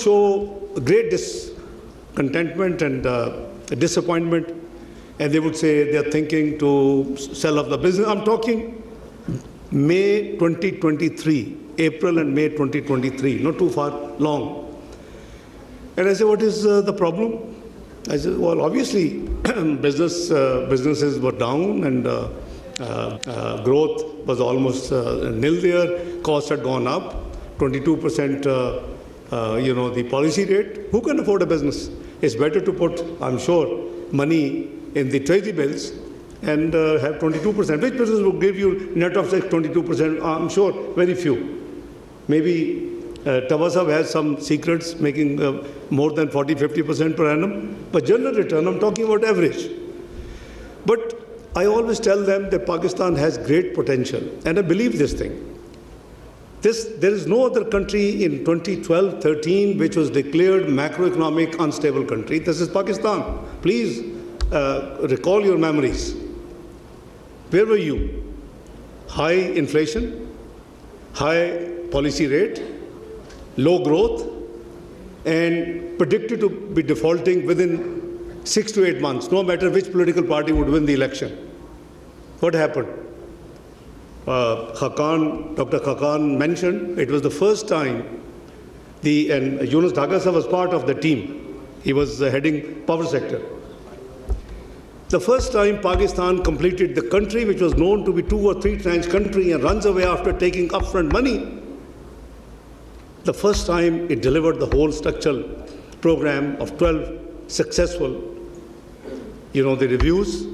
show great discontentment and disappointment, and they would say they're thinking to sell off the business. I'm talking May 2023, April and May 2023, not too far long. And I said, what is the problem? I said, well, obviously, businesses were down and growth was almost nil there. Costs had gone up, 22%, the policy rate. Who can afford a business? It's better to put, I'm sure, money in the treasury bills and have 22%. Which business will give you net of 22%? I'm sure very few. Maybe Tawasab has some secrets, making more than 40-50% per annum. But general return, I'm talking about average. But I always tell them that Pakistan has great potential, and I believe this thing. There is no other country in 2012-13 which was declared macroeconomic unstable country. This is Pakistan. Please recall your memories. Where were you? High inflation, high policy rate, low growth, and predicted to be defaulting within 6 to 8 months, no matter which political party would win the election. What happened? Dr. Khan mentioned it was the first time, and Yunus Dhagasa was part of the team. He was heading power sector. The first time Pakistan completed the country, which was known to be 2 or 3 times country and runs away after taking upfront money. The first time it delivered the whole structural program of 12 successful, the reviews.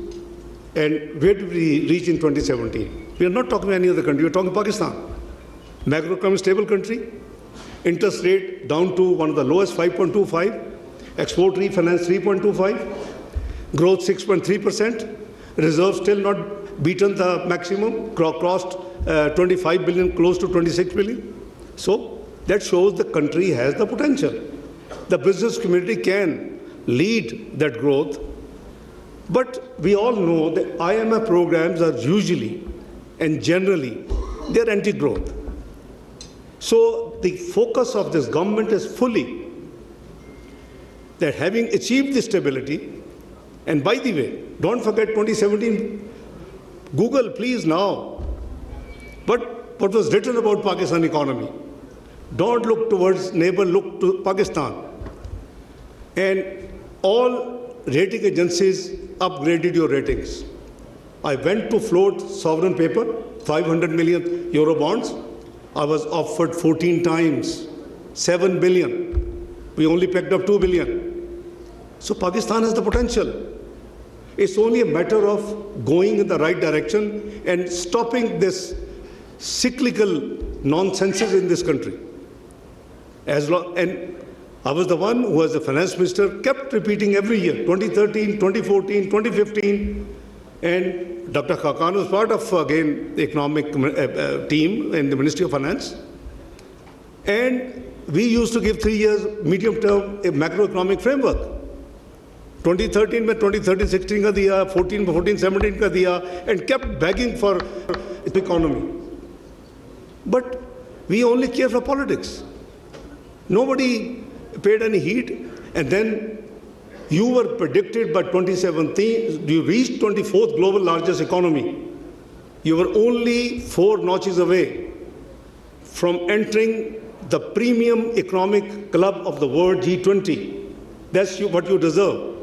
And where did we reach in 2017? We are not talking about any other country, we are talking Pakistan. Macroeconomic stable country, interest rate down to one of the lowest, 5.25, export refinance 3.25, growth 6.3%, reserves still not beaten the maximum, crossed 25 billion, close to 26 billion. So that shows the country has the potential. The business community can lead that growth. But we all know that IMF programs are usually and generally, they're anti-growth. So the focus of this government is fully that having achieved this stability, and by the way, don't forget 2017, Google please now, but what was written about Pakistan economy. Don't look towards neighbor, look to Pakistan. And all rating agencies upgraded your ratings. I went to float sovereign paper, 500 million euro bonds. I was offered 14 times, 7 billion. We only picked up 2 billion. So Pakistan has the potential. It's only a matter of going in the right direction and stopping this cyclical nonsenses in this country. And I was the one who, as the finance minister, kept repeating every year, 2013, 2014, 2015, and Dr. Khan was part of, again, the economic team in the Ministry of Finance. And we used to give 3 years medium-term macroeconomic framework. 2013 में 2013-16 का दिया, 14-17 का दिया, and kept begging for economy. But we only care for politics. Nobody paid any heed, and then you were predicted by 2017, you reached 24th global largest economy. You were only 4 notches away from entering the premium economic club of the world, G20. That's what you deserve.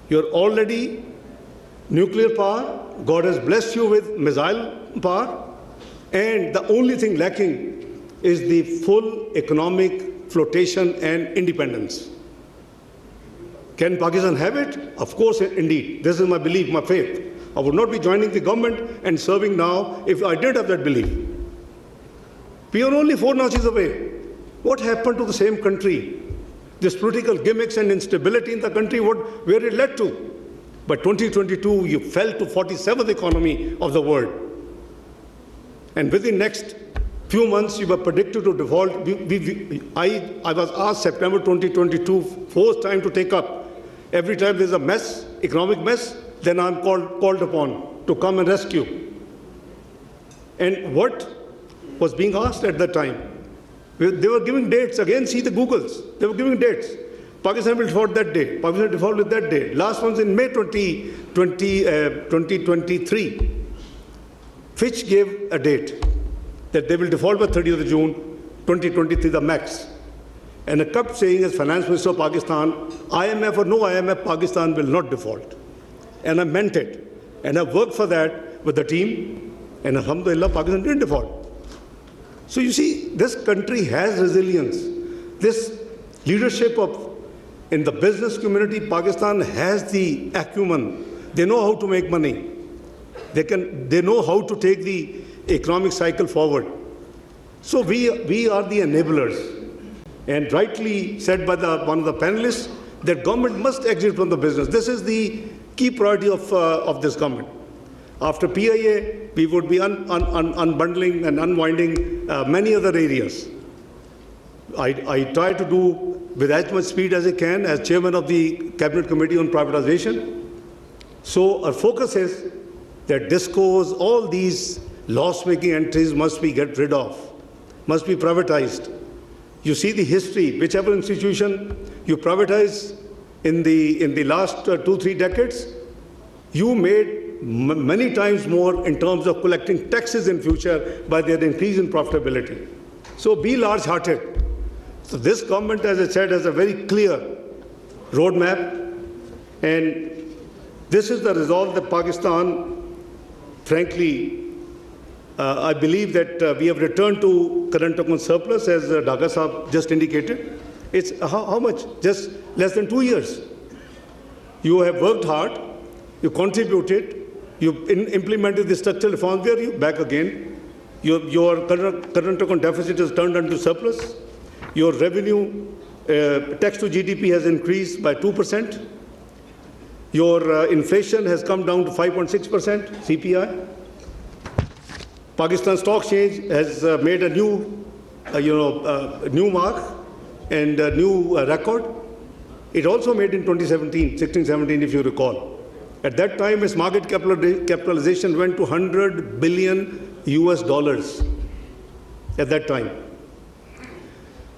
You're already nuclear power. God has blessed you with missile power. And the only thing lacking is the full economic flotation and independence. Can Pakistan have it? Of course, indeed. This is my belief, my faith. I would not be joining the government and serving now if I didn't have that belief. We are only 4 notches away. What happened to the same country? This political gimmicks and instability in the country, where it led to? By 2022, you fell to 47th economy of the world. And within next few months, you were predicted to default. I was asked September 2022, 4th time to take up. Every time there's a mess, economic mess, then I'm called upon to come and rescue. And what was being asked at that time? They were giving dates. Again, see the Googles. They were giving dates. Pakistan will default that day. Pakistan will default with that day. Last one's in May 2023. Fitch gave a date that they will default by 30th of June 2023, the max. And I kept saying as Finance Minister of Pakistan, IMF or no IMF, Pakistan will not default. And I meant it. And I worked for that with the team. And alhamdulillah, Pakistan didn't default. So you see, this country has resilience. This leadership in the business community, Pakistan has the acumen. They know how to make money. They know how to take the economic cycle forward. So we are the enablers. And rightly said by one of the panelists, that government must exit from the business. This is the key priority of this government. After PIA, we would be unbundling and unwinding many other areas. I try to do with as much speed as I can as chairman of the Cabinet Committee on Privatization. So our focus is that discos, all these loss-making entries must be get rid of, must be privatized. You see the history, whichever institution you privatize in the last 2-3 decades, you made many times more in terms of collecting taxes in future by their increase in profitability. So be large-hearted. So this government, as I said, has a very clear roadmap, and this is the resolve that Pakistan, frankly, I believe that we have returned to current account surplus, as Daga Sahab just indicated. It's how much? Just less than 2 years. You have worked hard, you contributed, you implemented the structural reforms, where you back again. Your current account deficit has turned into surplus. Your revenue, tax to GDP has increased by 2%. Your inflation has come down to 5.6% CPI. Pakistan Stock Exchange has made a new, new mark and a new record. It also made in 2017, if you recall. At that time, its market capitalization went to $100 billion at that time.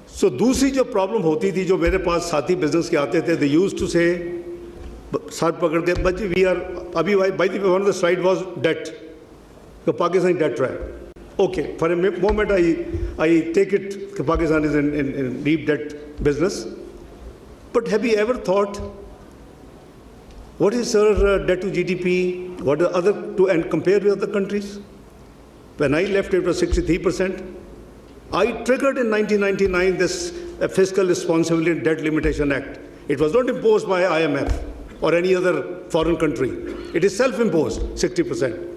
So दूसरी जो problem होती थी, जो मेरे पास साथी business के आते थे, they used to say, साथ पकड़ के, but we are, अभी by the way, one of the slide was debt. So Pakistan is debt trap. Okay, for a moment I take it that Pakistan is in deep debt business. But have you ever thought, what is our debt to GDP? What are other and compare with other countries? When I left, it was 63%. I triggered in 1999 this Fiscal Responsibility and Debt Limitation Act. It was not imposed by IMF or any other foreign country. It is self-imposed, 60%.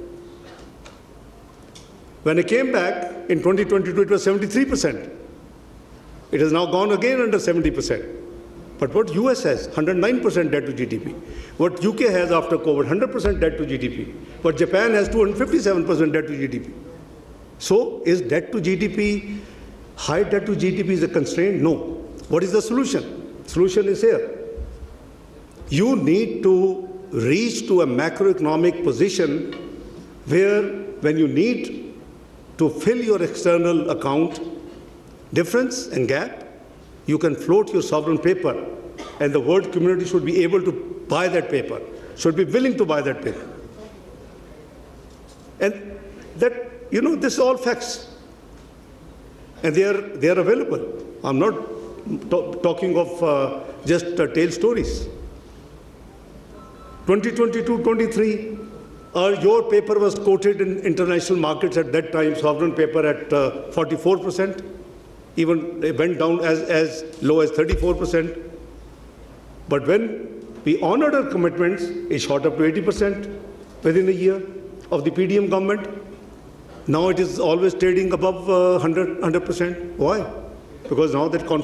When I came back in 2022, it was 73%. It has now gone again under 70%. But what US has, 109% debt to GDP. What UK has after COVID, 100% debt to GDP. What Japan has, 257% debt to GDP. So is debt to GDP, high debt to GDP is a constraint? No. What is the solution? Solution is here. You need to reach to a macroeconomic position where when you need to fill your external account difference and gap, you can float your sovereign paper, and the world community should be able to buy that paper, should be willing to buy that paper. And that, this is all facts. And they are available. I'm not talking of just tale stories. 2022-23, your paper was quoted in international markets at that time, sovereign paper at 44%. Even it went down as low as 34%. But when we honored our commitments, it shot up to 80% within a year of the PDM government. Now it is always trading above 100%. Why? Because now that